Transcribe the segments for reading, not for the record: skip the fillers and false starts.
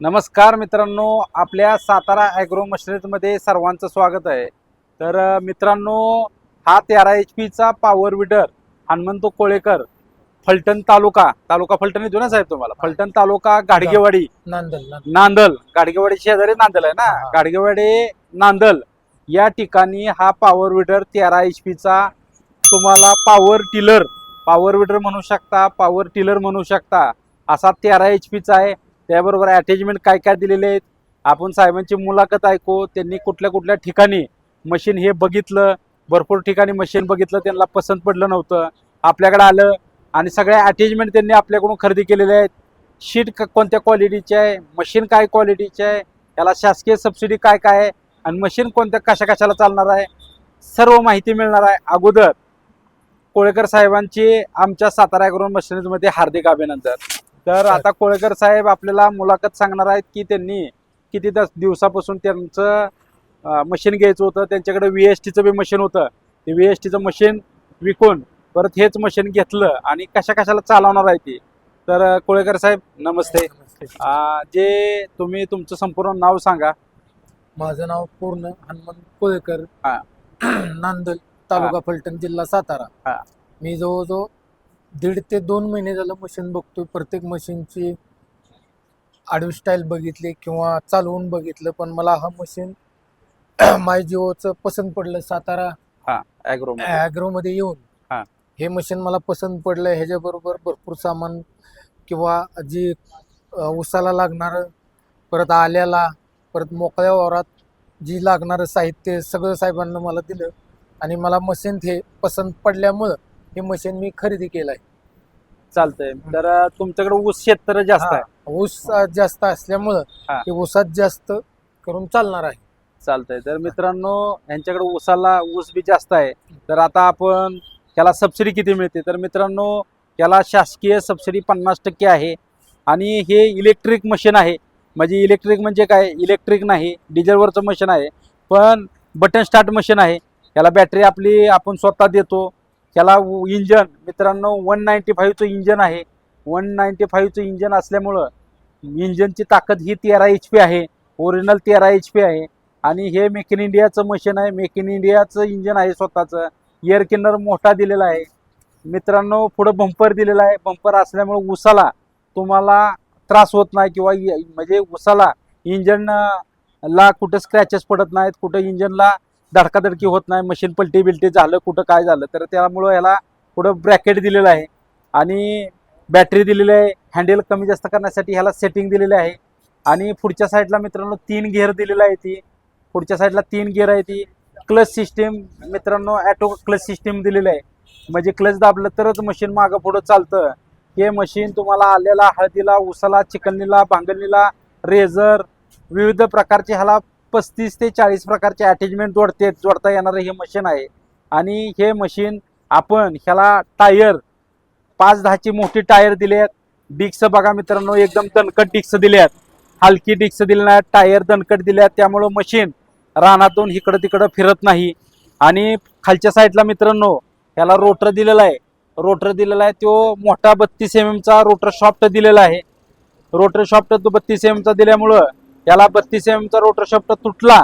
नमस्कार मित्रांनो, आपल्या सातारा ॲग्रो मशिनरीमध्ये सर्वांचं स्वागत आहे। तर मित्रांनो, हा 13 HP चा पॉवर विडर हनुमंत कोळेकर, फलटण तालुका फलटण येतो ना साहेब तुम्हाला, फलटण तालुका गाडगेवाडी नांदल गाडगेवाडी शेजारी नांदल आहे ना, गाडगेवाडी नांदल या ठिकाणी हा पॉवर विडर 13 HP चा तुम्हाला पॉवर विडर म्हणू शकता, पॉवर टिलर म्हणू शकता, असा 13 HP चा आहे। त्याबरोबर अटॅचमेंट काय काय दिलेले आहेत, आपण साहेबांची मुलाखत ऐकू। त्यांनी कुठल्या कुठल्या ठिकाणी मशीन हे बघितलं, भरपूर ठिकाणी मशीन बघितलं, त्यांना पसंत पडलं नव्हतं, आपल्याकडे आलं आणि सगळ्या अटॅचमेंट त्यांनी आपल्याकडून खरेदी केलेले आहेत। शीट कोणत्या क्वालिटीचे आहे, मशीन काय क्वालिटीचे आहे, याला शासकीय सबसिडी काय काय आहे आणि मशीन कोणत्या कशाला चालणार आहे, सर्व माहिती मिळणार आहे। अगोदर कोळेकर साहेबांची आमच्या सातारा ॲग्रो मशिनरीमध्ये हार्दिक अभिनंदन। तर आता कोळेकर साहेब आपल्याला मुलाखत सांगणार आहेत की त्यांनी किती दिवसापासून त्यांचं मशीन घ्यायचं होतं, त्यांच्याकडे VSTचं बी मशीन होतं, ते VSTचं मशीन विकून परत हेच मशीन घेतलं आणि कशाला चालवणार आहे ती। तर कोळेकर साहेब नमस्ते। जे तुम्ही तुमचं संपूर्ण नाव सांगा। माझं नाव पूर्ण हनुमंत कोळेकर, नांदल तालुका फलटण जिल्हा सातारा। मी जवळजवळ 1.5 ते 2 महिने झालं मशीन बघतोय। प्रत्येक मशीनची आडवी स्टाईल बघितली किंवा चालवून बघितलं, पण मला हा मशीन माय जिओचं पसंत पडलं। सातारा ॲग्रो मध्ये येऊन हे मशीन मला पसंत पडलं। ह्याच्याबरोबर भरपूर सामान किंवा जी उसाला लागणार, परत आल्याला, परत मोकळ्या वावरात जी लागणारं साहित्य सगळं साहेबांना मला दिलं आणि मला मशीन हे पसंत पडल्यामुळं हे मशीन मी खरेदी केलंय। चालतंय। तर तुमच्याकडे ऊस क्षेत्र जास्त आहे, ऊस जास्त असल्यामुळं ते ऊसात जास्त करून चालणार आहे। चालतंय। तर मित्रांनो, यांच्याकडे ऊस बी जास्त आहे। तर आता आपण त्याला सबसिडी किती मिळते, तर मित्रांनो याला शासकीय सबसिडी 50% आहे आणि हे इलेक्ट्रिक मशीन आहे। म्हणजे इलेक्ट्रिक म्हणजे काय, इलेक्ट्रिक नाही, डिझेलवरचं मशीन आहे, पण बटन स्टार्ट मशीन आहे। याला बॅटरी आपली आपण स्वतः देतो। त्याला इंजन मित्रांनो 195चं इंजन आहे। 195चं इंजन असल्यामुळं इंजनची ताकद ही 13 HP आहे, ओरिजिनल 13 HP आहे आणि हे मेक इन इंडियाचं मशीन आहे, मेक इन इंडियाचं इंजन आहे स्वतःचं। एअर किनर मोठा दिलेला आहे मित्रांनो, पुढं बंपर दिलेला आहे। बंपर असल्यामुळे उसाला तुम्हाला त्रास होत नाही किंवा म्हणजे उसाला इंजनला कुठं स्क्रॅचेस पडत नाहीत, कुठं इंजनला धडकाधडकी होत नाही, मशीन पलटी बिलटी झालं कुठं काय झालं तर त्यामुळं याला पुढं ब्रॅकेट दिलेलं आहे आणि बॅटरी दिलेली आहे। हँडल कमी जास्त करण्यासाठी ह्याला सेटिंग दिलेली आहे आणि पुढच्या साईडला मित्रांनो 3 गिअर दिलेला आहे। ती पुढच्या साईडला 3 गिअर आहे। ती क्लच सिस्टीम मित्रांनो ॲटो क्लच सिस्टीम दिलेलं आहे, म्हणजे क्लच दाबलं तरच मशीन मागं पुढं चालतं। हे मशीन तुम्हाला आल्याला, हळदीला, उसाला, चिकननीला, भांगलनीला, रेझर विविध प्रकारचे ह्याला 35 ते 40 प्रकारचे अटॅचमेंट जोडता येणारं हे मशीन आहे। आणि हे मशीन आपण ह्याला टायर 5-10ची मोठी टायर दिले आहेत। डिक्स बघा मित्रांनो, एकदम दणकट डिक्स दिले आहेत, हलकी डिक्स दिले नाहीत, टायर दणकट दिले आहेत, त्यामुळं मशीन रानातून इकडं तिकडं फिरत नाही। आणि खालच्या साईडला मित्रांनो ह्याला रोटर दिलेला आहे, तो मोठा 32 mm चा रोटर शॉफ्ट दिलेला आहे। रोटर शॉफ्ट 32 mm चा दिल्यामुळं याला 32 mm चा रोटर शॉफ्ट तुटला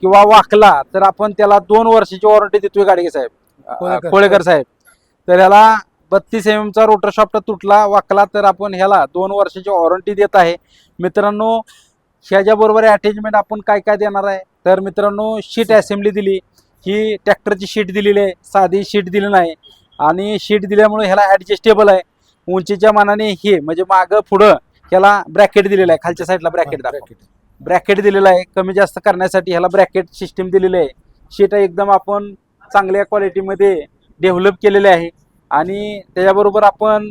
किंवा वाकला तर आपण त्याला 2 वर्षाची वॉरंटी देतोय गाडगे साहेब, कोळेकर साहेब। तर याला 32 mm चा रोटर शॉफ्ट तुटला वाकला तर आपण ह्याला 2 वर्षाची वॉरंटी देत आहे मित्रांनो। ह्याच्याबरोबर अटॅचमेंट आपण काय काय देणार आहे, तर मित्रांनो शीट असेंब्ली दिली, ही ट्रॅक्टरची शीट दिलेली आहे, साधी शीट दिली नाही आणि शीट दिल्यामुळे ह्याला ॲडजस्टेबल आहे उंचीच्या मानाने। हे म्हणजे मागं पुढं ह्याला ब्रॅकेट दिलेला आहे, खालच्या साईडला ब्रॅकेट दिलेला आहे, कमी जास्त करण्यासाठी ह्याला ब्रॅकेट सिस्टीम दिलेली आहे। शीट एकदम आपण चांगल्या क्वालिटीमध्ये डेव्हलप केलेले आहे आणि त्याच्याबरोबर आपण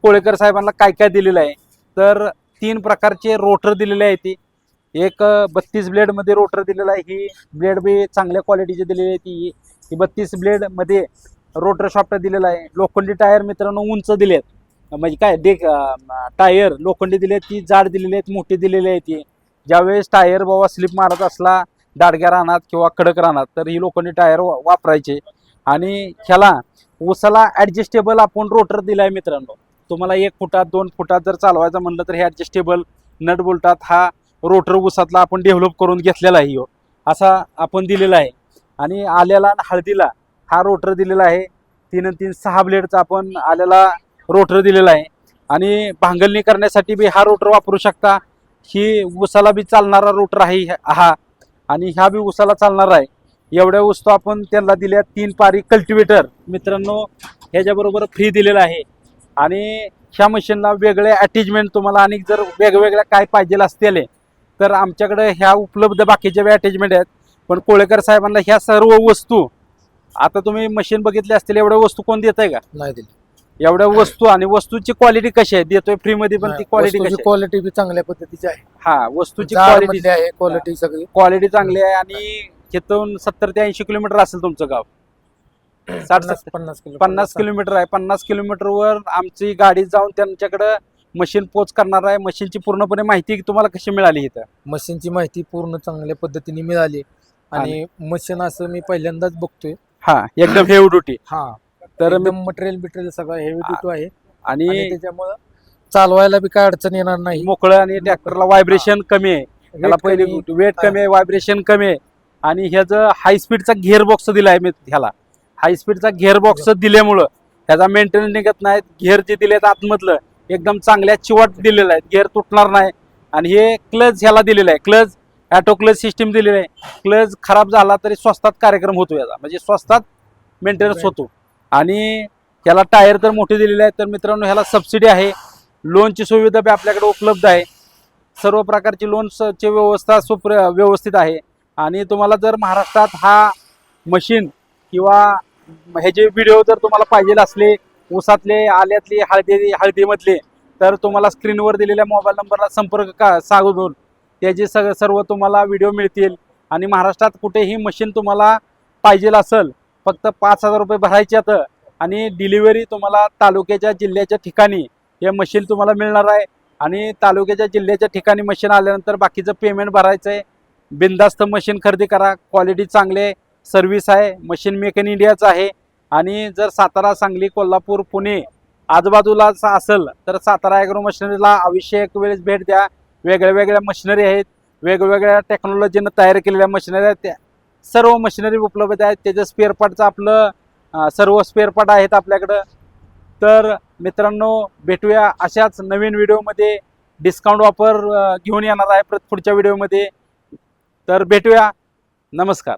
कोळेकर साहेबांना काय काय दिलेलं आहे, तर 3 प्रकारचे रोटर दिलेले आहे। ती एक 32 ब्लेडमध्ये रोटर दिलेला आहे, ही ब्लेड बी चांगल्या क्वालिटीचे दिलेली आहे। ती 32 ब्लेडमध्ये रोटर शॉफ्ट दिलेला आहे। लोखंडी टायर मित्रांनो उंच दिलेत, म्हणजे काय टायर लोखंडी दिले, ती जाड दिलेली आहेत, मोठी दिलेली आहे। ती ज्यावेळेस टायर बाबा स्लिप मारत असला दाडग्या रानात किंवा कडक रानात तर ही लोखंडी टायर वापरायचे। आणि ह्याला उसाला ॲडजस्टेबल आपण रोटर दिला आहे मित्रांनो, तुम्हाला 1 फुटात 2 फुटात जर चालवायचं म्हणलं तर हे ॲडजस्टेबल नट बोल्टात हा रोटर ऊसातला आपण डेव्हलप करून घेतलेला आहे ह्यो असा आपण दिलेला आहे. आणि आल्याला आणि हळदीला हा रोटर दिलेला आहे. 3 आणि 3 6 ब्लेडचा आपण आल्याला रोटर दिलेला आहे. आणि भांगलणी करण्यासाठी बी हा रोटर वापरू शकता. ही ऊसाला बी चालणारा रोटर आहे हा आणि ह्या बी ऊसाला चालणारा आहे. एवढ्या वस्तू आपण त्यांना दिल्या. 3 पारी कल्टिवेटर मित्रांनो ह्याच्याबरोबर फ्री दिलेला आहे. आणि ह्या मशीनला वेगळे अटॅचमेंट तुम्हाला आणि जर वेगवेगळ्या काय पाहिजे असतील तर आमच्याकडे ह्या उपलब्ध बाकीच्या बी अटॅचमेंट आहेत. पण कोळेकर साहेबांना ह्या सर्व वस्तू आता तुम्ही मशीन बघितली असतील एवढ्या वस्तू कोण देत आहे का? नाही दिली. एवढ्या वस्तू आणि वस्तूची क्वालिटी कशी आहे देतोय फ्री मध्ये पण ती क्वालिटी कशी आहे? क्वालिटी बी चांगल्या पद्धतीची आहे. हा वस्तूची जाड क्वालिटी मधली आहे क्वालिटी सगळी. क्वालिटी चांगली आहे. आणि इथून 70 ते 80 किलोमीटर असेल तुमचं गाव. 50 किलोमीटर आहे. 50 किलोमीटरवर आमची गाडी जाऊन त्यांच्याकडे मशीन पोच करणार आहे. मशीनची पूर्णपणे माहिती तुम्हाला कशी मिळाली इथं? मशीनची माहिती पूर्ण चांगल्या पद्धतीने मिळाली आणि मशीन असं मी पहिल्यांदाच बघतोय. हा एकदम हेवी ड्युटी. हा तर एकदम मटेरियल सगळं हेवी ड्युटी आहे आणि त्याच्यामुळे चालवायला बी काय अडचण येणार नाही. मोकळं आणि ट्रॅक्टरला व्हायब्रेशन कमी आहे. त्याला पहिली वेट कमी आहे, व्हायब्रेशन कमी आहे. आणि ह्याचं हाय स्पीडचा गिअर बॉक्स दिलाय मी ह्याला. हाय स्पीडचा गिअर बॉक्स दिल्यामुळं ह्याचा मेंटेनन्स निघत नाही. गिअर जे दिलेत आतमधलं एकदम चांगल्या चिवट दिलेलं आहे. गिअर तुटणार नाही. आणि हे क्लच ह्याला दिलेलं आहे. क्लच ऑटो क्लच सिस्टीम दिलेलं आहे. क्लच खराब झाला तरी स्वस्तात कार्यक्रम होतो याचा, म्हणजे स्वस्तात मेंटेनन्स होतो. आणि ह्याला टायर तर मोठे दिलेले आहेत. तर मित्रांनो ह्याला सबसिडी आहे. लोनची सुविधा बी आपल्याकडे उपलब्ध आहे. सर्व प्रकारची लोनची व्यवस्था व्यवस्थित आहे. आणि तुम्हाला जर महाराष्ट्रात हा मशीन किंवा ह्याचे व्हिडिओ जर तुम्हाला पाहिजे असले ऊसातले आल्यातले हळदीमधले तर तुम्हाला स्क्रीनवर दिलेल्या मोबाईल नंबरला संपर्क साधून त्याचे सर्व तुम्हाला व्हिडिओ मिळतील. आणि महाराष्ट्रात कुठेही मशीन तुम्हाला पाहिजे असेल फक्त 5,000 रुपये भरायचे आहेत आणि डिलिव्हरी तुम्हाला तालुक्याच्या जिल्ह्याच्या ठिकाणी हे मशीन तुम्हाला मिळणार आहे. आणि तालुक्याच्या जिल्ह्याच्या ठिकाणी मशीन आल्यानंतर बाकीचं पेमेंट भरायचं आहे. बिनधास्त मशीन खरेदी करा. क्वालिटी चांगले सर्व्हिस आहे. मशीन मेक इन इंडियाचं आहे. आणि जर सातारा, सांगली, कोल्हापूर, पुणे आजूबाजूला असेल तर सातारा ॲग्रो मशिनरीला अवश्य एक वेळेस भेट द्या. वेगळ्या मशिनरी आहेत. वेगवेगळ्या टेक्नॉलॉजीनं तयार केलेल्या मशिनरी आहेत. त्या सर्व मशिनरी उपलब्ध आहेत. त्याचं स्पेअर पार्टचं आपलं सर्व स्पेअर पार्ट आहेत आपल्याकडं. तर मित्रांनो भेटूया अशाच नवीन व्हिडिओमध्ये. डिस्काउंट ऑफर घेऊन येणार आहे पुढच्या व्हिडिओमध्ये. तर भेटूया. नमस्कार.